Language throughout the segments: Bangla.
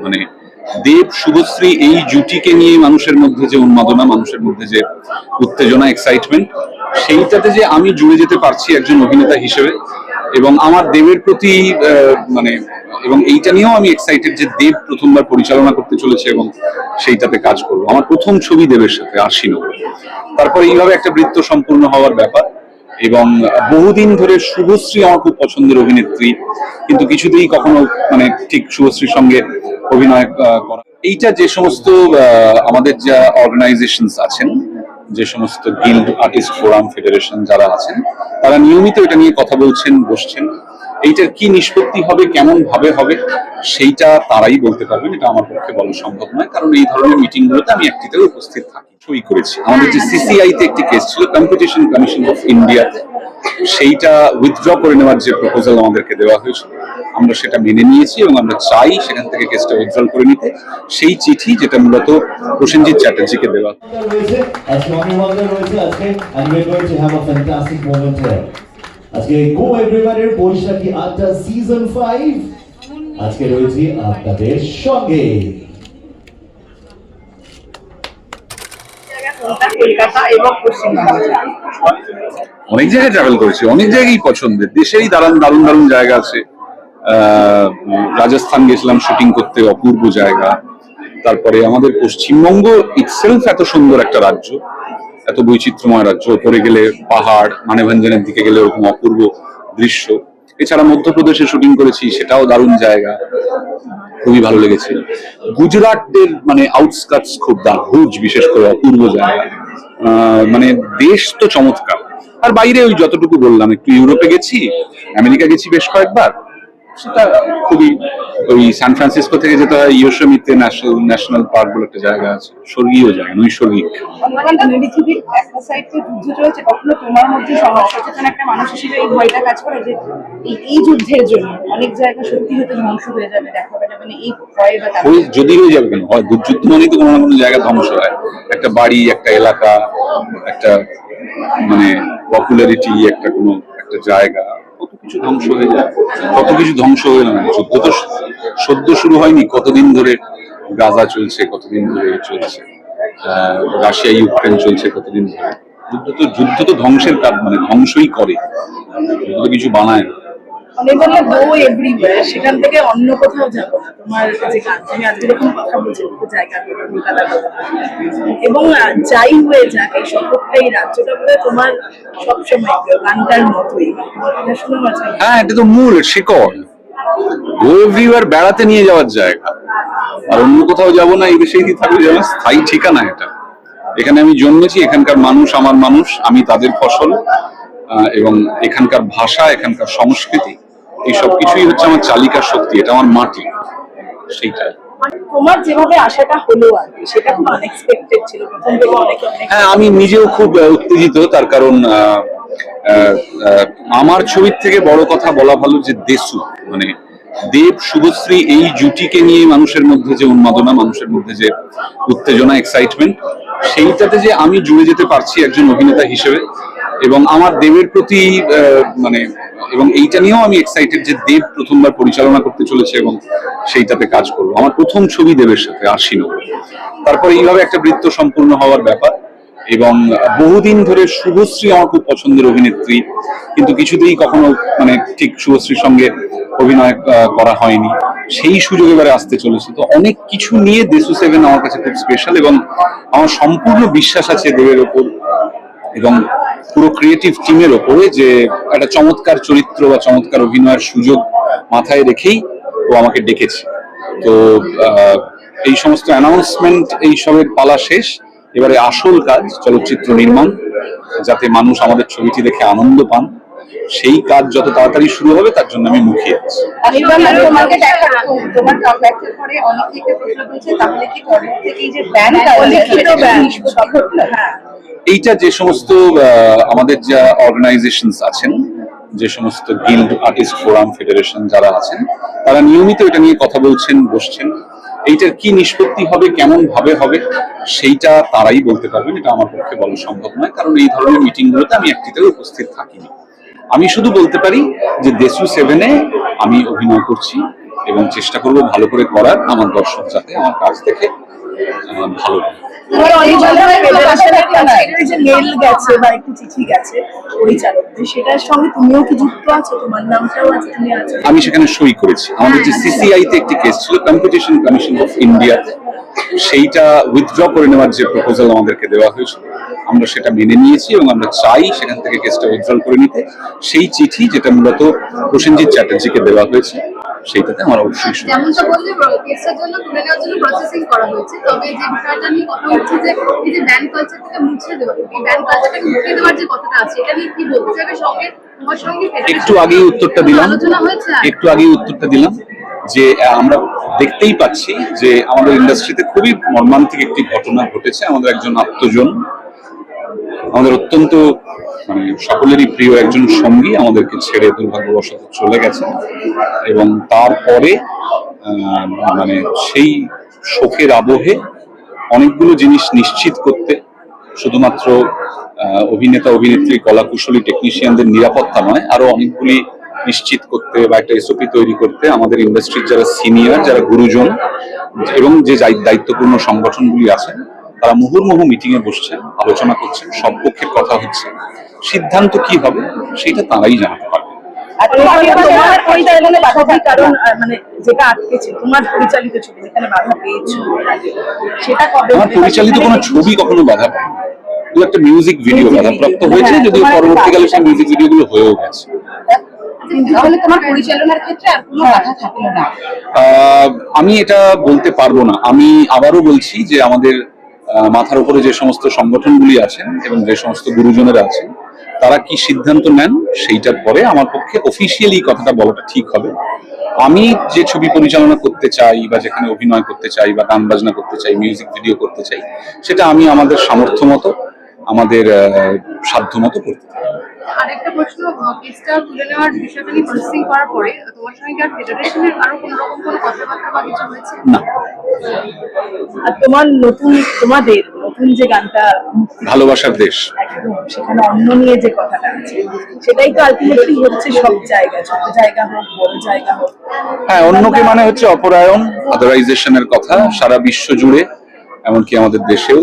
মানে দেব শুভশ্রী এই জুটিকে নিয়ে মানুষের মধ্যে যে উন্মাদনা, মানুষের মধ্যে যে উত্তেজনা, এক্সাইটমেন্ট, সেইটাতে যে আমি জুড়ে যেতে পারছি একজন অভিনেতা হিসেবে, এবং আমার দেবের প্রতি মানে এবং এইটা নিয়েও আমি এক্সাইটেড যে দেব প্রথমবার পরিচালনা করতে চলেছে এবং সেইটাতে কাজ করবো। আমার প্রথম ছবি দেবের সাথে আশিনো, তারপর এইভাবে একটা বৃত্ত সম্পূর্ণ হওয়ার ব্যাপার। এবং বহুদিন ধরে শুভশ্রী আমার খুব পছন্দের অভিনেত্রী, কিন্তু কিছুতেই কখনো মানে ঠিক শুভশ্রীর সঙ্গে অভিনয় করা। এইটা যে সমস্ত আমাদের যা অর্গানাইজেশনস আছেন, যে সমস্ত গিল্ড, আর্টিস্ট ফোরাম, ফেডারেশন যারা আছেন, তারা নিয়মিত এটা নিয়ে কথা বলছেন, বসছেন। এইটার কি নিষ্পত্তি হবে, কেমন ভাবে হবে, সেইটা তারাই বলতে পারবেন। এটা আমার পক্ষে বলা সম্ভব নয়, কারণ এই ধরনের মিটিং গুলোতে আমি একটিতেও উপস্থিত থাকি। সই করেছি আমাদের যে সিসিআই তে একটি কেস ছিল, কম্পিটিশন কমিশন অফ ইন্ডিয়াতে, সেইটা উইথড্র করে নেওয়ার যে প্রপোজাল আমাদেরকে দেওয়া হয়েছিল, আমরা সেটা মেনে নিয়েছি এবং আমরা চাই সেখান থেকে কেসটা উইথড্র করে নিতে। সেই চিঠি যেটা মূলত প্রসেনজিৎ চ্যাটার্জিকে দেওয়া। আজকে গো এভরিওয়ানের বৈশাখী আড্ডা সিজন 5 আজকে রয়েছে আপনাদের সঙ্গে। অনেক জায়গায় ট্রাভেল করেছি, অনেক জায়গায় পছন্দের, দেশেই দারুণ দারুণ দারুণ জায়গা আছে। রাজস্থান গেছিলাম শুটিং করতে, অপূর্ব জায়গা। তারপরে আমাদের পশ্চিমবঙ্গ ইটসেলফ এত সুন্দর একটা রাজ্য, এত বৈচিত্র্যময় রাজ্য। ওপরে গেলে পাহাড়, মানেভঞ্জনের দিকে গেলে ওরকম অপূর্ব দৃশ্য। এছাড়া মধ্যপ্রদেশে শুটিং করেছি, সেটাও দারুণ জায়গা, খুবই ভালো লেগেছে। গুজরাটের মানে আউটস্কার্টস খুব ভুজ বিশেষ করে অপূর্ব জায়গা। মানে দেশ তো চমৎকার। আর বাইরে ওই যতটুকু বললাম, একটু ইউরোপে গেছি, আমেরিকা গেছি বেশ কয়েকবার, সেটা খুবই। ওই সান ফ্রান্সিসকো থেকে যেতে হয় ইয়োসেমিতে ন্যাশনাল পার্ক বলে একটা জায়গা আছে, স্বর্গীয় জায়গা, নৈসর্গিক। কখনো তোমার মধ্যে সমাজ সচেতন একটা মানুষ হিসেবে এই ভয়টা কাজ করে যে এই যুদ্ধের জন্য অনেক জায়গা সত্যি হয়তো ধ্বংস হয়ে যাবে, দেখা হবে, মানে এই ভয় বা যদি হয়ে যাবে কেন, হয় যুদ্ধ মানেই তো কোনো না কোনো জায়গা ধ্বংস হয়। একটা বাড়ি, একটা এলাকা, একটা মানে পপুলারিটি, একটা কোনো একটা জায়গা, কত কিছু ধ্বংস হয়ে যায়, কত কিছু ধ্বংস হয়ে না। যুদ্ধ তো সদ্য শুরু হয়নি, কতদিন ধরে গাজা চলছে, কতদিন ধরে চলছে, রাশিয়া ইউক্রেন চলছে কতদিন ধরে। যুদ্ধ তো ধ্বংসের কাজ, মানে ধ্বংসই করে, যুদ্ধ তো কিছু বানায় না। সেখান থেকে অন্য কোথাও যাবো না। তোমার যে গান, তুমি আজকে যখন কথা বলছো জায়গা এবং যাই হয়ে যাক, এই শহরটা, এই রাজ্যটা বলে তোমার সবসময় গানটার মতোই। হ্যাঁ, এটা তো মূল শিকড়। গো এভরিওয়্যার বেড়াতে নিয়ে যাওয়ার জায়গা, আর অন্য কোথাও যাবো না, এই দেশেই থাকবে যেন স্থায়ী ঠিকানা। এটা এখানে আমি জন্মেছি, এখানকার মানুষ আমার মানুষ, আমি তাদের ফসল, এবং এখানকার ভাষা, এখানকার সংস্কৃতি, এই সবকিছুই হচ্ছে আমার চালিকার শক্তি। এটা আমার মাটি, সেইটাই। তোমার যেভাবে আশাটা হলো আর কি, সেটা খুব আনএক্সপেক্টেড ছিল প্রথম থেকে। হ্যাঁ, আমি নিজেও খুব উত্তেজিত, তার কারণ আমার ছবির থেকে বড় কথা বলা ভালো যে দেশু, মানে দেব শুভশ্রী এই জুটিকে নিয়ে মানুষের মধ্যে যে উন্মাদনা, মানুষের মধ্যে যে উত্তেজনা, এক্সাইটমেন্ট, সেইটাতে যে আমি জুড়ে যেতে পারছি একজন অভিনেতা হিসেবে, এবং আমার দেবের প্রতি মানে এবং এইটা নিয়েও আমি এক্সাইটেড যে দেব প্রথমবার পরিচালনা করতে চলেছে এবং সেইটাতে কাজ করবো। আমার প্রথম ছবি দেবের সাথে আশিনো, তারপর এইভাবে একটা বৃত্ত সম্পূর্ণ হওয়ার ব্যাপার। এবং বহুদিন ধরে শুভশ্রী আমার খুব পছন্দের অভিনেত্রী, কিন্তু কিছুতেই কখনো মানে ঠিক শুভশ্রীর সঙ্গে অভিনয় করা হয়নি। সেই সুযোগ এবারে আসতে চলেছে। তো অনেক কিছু নিয়ে দেশু 7 আমার কাছে খুব স্পেশাল, এবং আমার সম্পূর্ণ বিশ্বাস আছে দেবের ওপর এবং পুরো ক্রিয়েটিভ টিমের ওপরে যে একটা চমৎকার চরিত্র বা চমৎকার অভিনয়ের সুযোগ মাথায় রেখেই ও আমাকে ডেকেছে। তো এই সমস্ত অ্যানাউন্সমেন্ট, এই সবের পালা শেষ, এবারে আসল কাজ চলচ্চিত্র নির্মাণ, যাতে মানুষ আমাদের ছবিটি দেখে আনন্দ পান, সেই কাজ যত তাড়াতাড়ি শুরু হবে তার জন্য আমি মুখিয়ে আছি। এইটা যে সমস্ত আমাদের যা অর্গানাইজেশনস আছেন, যে সমস্ত গিল্ড, আর্টিস্ট ফোরাম, ফেডারেশন যারা আছেন, তারা নিয়মিত এটা নিয়ে কথা বলছেন, বসছেন। এইটার কি নিষ্পত্তি হবে, কেমন ভাবে হবে, সেইটা তারাই বলতে পারবেন। এটা আমার পক্ষে বলা সম্ভব নয়, কারণ এই ধরনের মিটিং গুলোতে আমি একটিতেও উপস্থিত থাকিনি। আমি শুধু বলতে পারি যে দেশু 7-এ আমি অভিনয় করছি এবং চেষ্টা করবো ভালো করে করার, আমার দর্শক যাতে আমার কাজ দেখে ভালো লাগে। তোমার অনেক জায়গায় ফেডারেশনের কাছে একটা যে মেল গেছে বা একটু চিঠি গেছে পরিচালকদের, সেটার সঙ্গে তুমিও কি যুক্ত আছো? তোমার নামটাও আছে, তুমি আছো? আমি সেখানে সই করেছি। আমাদের যে সিসিআই তে একটি কেস ছিল, কম্পিটিশন কমিশন অফ ইন্ডিয়াতে, সেইটা উইথড্র করে নেওয়ার যে প্রপোজাল আমাদেরকে দেওয়া হয়েছিল, আমরা সেটা মেনে নিয়েছি এবং আমরা চাই সেখান থেকে কেসটা উইথড্র করে নিতে। সেই চিঠি যেটা মূলত প্রসেনজিৎ চ্যাটার্জিকে দেওয়া হয়েছে, সেইটাতে আমার অবশ্যই সই। যেমনটা বললে কেসের জন্য তুলে নেওয়ার জন্য প্রসেসিং করা হয়েছে, তবে যে বিষয়টা নিয়ে কথা হচ্ছে যে এই যে ব্যান্ড কালচার থেকে মুছে দেওয়া, এই ব্যান্ড কালচারটাকে মুছে দেওয়ার যে কথাটা আছে, এটা নিয়ে কি বলতে চাইবে? সঙ্গে তোমার সঙ্গে একটু আগেই উত্তরটা দিলাম, আলোচনা হয়েছে? একটু আগেই উত্তরটা দিলাম যে আমরা দেখতেই পাচ্ছি যে আমাদের ইন্ডাস্ট্রিতে খুবই মর্মান্তিক একটি ঘটনা ঘটেছে। আমাদের একজন আত্মজন, আমাদের অত্যন্ত মানে সকলেরই প্রিয় একজন সঙ্গী আমাদেরকে ছেড়ে দুর্ভাগ্যবশত চলে গেছে, এবং তারপরে মানে সেই শোকের আবহে অনেকগুলো জিনিস নিশ্চিত করতে, শুধুমাত্র অভিনেতা অভিনেত্রী কলাকুশলী টেকনিশিয়ানদের নিরাপত্তা নয়, আরো অনেকগুলি নিশ্চিত করতে বা একটা এসওপি তৈরি করতে আমাদের ইন্ডাস্ট্রির যারা সিনিয়র, যারা গুরুজন এবং যে দায়িত্বপূর্ণ সংগঠনগুলি আছেন, তারা মুহুর্মুহু মিটিং এ বসছেন, আলোচনা করছেন, সব পক্ষের কথা হচ্ছে, সিদ্ধান্ত কি হবে সেটা তারাই জানাতে পারবে। তোমার পরিচালনায় বাধা কি? কারণ মানে যেটা আটকেছে তোমার পরিচালিত ছবি, যেখানে বাধা পেয়েছো, সেটা কবে? আমার পরিচালিত কোনো ছবি কখনো বাধা পায়নি। দু একটা মিউজিক ভিডিও বাধাপ্রাপ্ত হয়েছে, যদিও পরবর্তীকালে সেই মিউজিক ভিডিওগুলো হয়েও গেছে। তাহলে তোমার পরিচালনার ক্ষেত্রে আর কোনো বাধা থাকলো না? আমি এটা বলতে পারবো না। আমি আবারও বলছি যে আমাদের মাথার উপরে যে সমস্ত সংগঠনগুলি আছেন এবং যে সমস্ত গুরুজনেরা আছেন, তারা কি সিদ্ধান্ত নেন সেইটার পরে আমার পক্ষে অফিসিয়ালি কথাটা বলাটা ঠিক হবে। আমি যে ছবি পরিচালনা করতে চাই বা যেখানে অভিনয় করতে চাই বা গান বাজনা করতে চাই, মিউজিক ভিডিও করতে চাই, সেটা আমি আমাদের সামর্থ্য মতো, আমাদের সাধ্য মতো করতে পারি। আরেকটা প্রশ্ন, কেসটা তুলে নেওয়ার বিষয়টা নিয়ে প্রসেসিং করার পরে তোমার সঙ্গে আর ফেডারেশনের আরো কোনো রকম কোনো কথাবার্তা বা কিছু হয়েছে? না। আর তোমাদের নতুন যে গানটা ভালোবাসার দেশ, একদম সেখানে অন্য নিয়ে যে কথাটা আছে, সেটাই তো আলটিমেটলি হচ্ছে সব জায়গা, ছোট জায়গা হোক বড় জায়গা হোক। হ্যাঁ, অন্যকে মানে হচ্ছে অপরায়ণ, আদারাইজেশনের কথা সারা বিশ্ব জুড়ে, এমনকি আমাদের দেশেও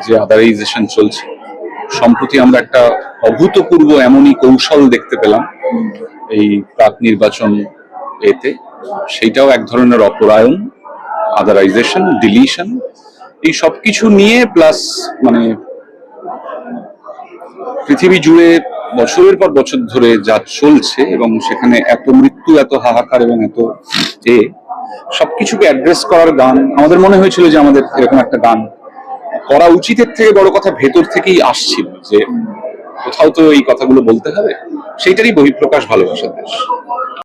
যে আদারাইজেশন চলছে। সম্প্রতি আমরা একটা অভূতপূর্ব এমনই কৌশল দেখতে পেলাম এই প্রাক নির্বাচন এতে, সেইটাও এক ধরনের অপরায়ণ, আদারাইজেশন, ডিলিশন, এই সবকিছু নিয়ে প্লাস মানে পৃথিবী জুড়ে বছরের পর বছর ধরে যা চলছে এবং সেখানে এত মৃত্যু, এত হাহাকার এবং এত সবকিছুকে অ্যাড্রেস করার গান আমাদের মনে হয়েছিল যে আমাদের এরকম একটা গান করা উচিতের থেকে বড় কথা ভেতর থেকেই আসছিল যে কোথাও তো এই কথাগুলো বলতে হবে। সেইটারই বহিঃপ্রকাশ ভালোবাসার দেশ।